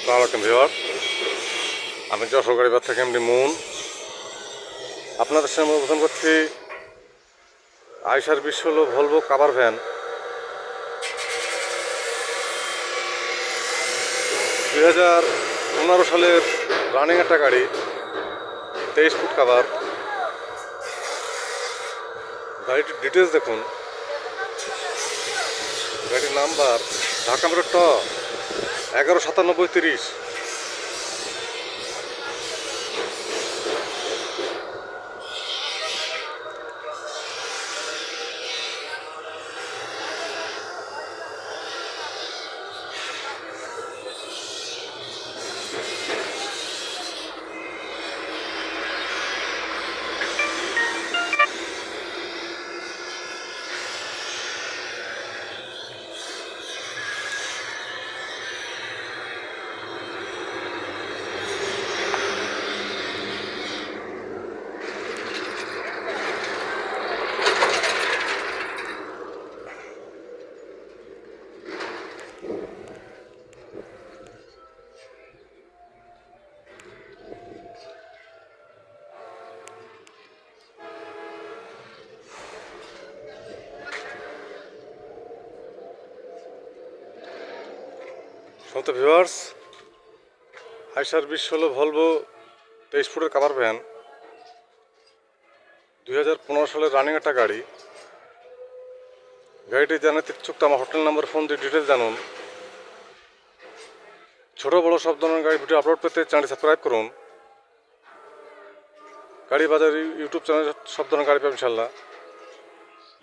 আসসালামু আলাইকুম ভিউয়ার, আমি যশোর গাড়িবাজার থেকে এমডি মুন আপনাদের সামনে উপস্থাপন করছি আইসার 2016 ভলভো কাভার ভ্যান 2015 সালের রানিং একটা গাড়ি, 23 ফুট কাভার। গাড়িটির ডিটেলস দেখুন। গাড়ির নাম্বার ঢাকা মেট্রো ট 119730। সমস্ত ভিউয়ার্স, আইসার 2016 ভলভো 23 ফুটের কাভার ভ্যান 2015 সালের রানিং একটা গাড়ি। গাড়িটি জানাতে ইচ্ছুক তো আমার হোটেল নাম্বার ফোন দিয়ে ডিটেলস জানুন। ছোটো বড়ো সব ধরনের গাড়ি ভিডিও আপলোড পেতে চ্যানেলটি সাবস্ক্রাইব করুন। গাড়ি বাজার ইউটিউব চ্যানেলে সব ধরনের গাড়ি পাবেন ইনশাল্লাহ।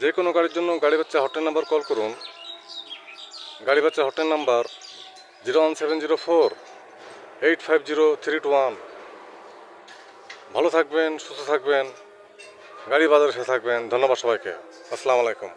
যে কোনো গাড়ির জন্য গাড়ি বাচ্চা হোটেল নাম্বার কল করুন। গাড়ি বাচ্চা হোটেল নাম্বার 01704-850-321। ভালো থাকবেন, সুস্থ থাকবেন, গাড়ি বাজারে এসে থাকবেন। ধন্যবাদ সবাইকে। আসসালামু আলাইকুম।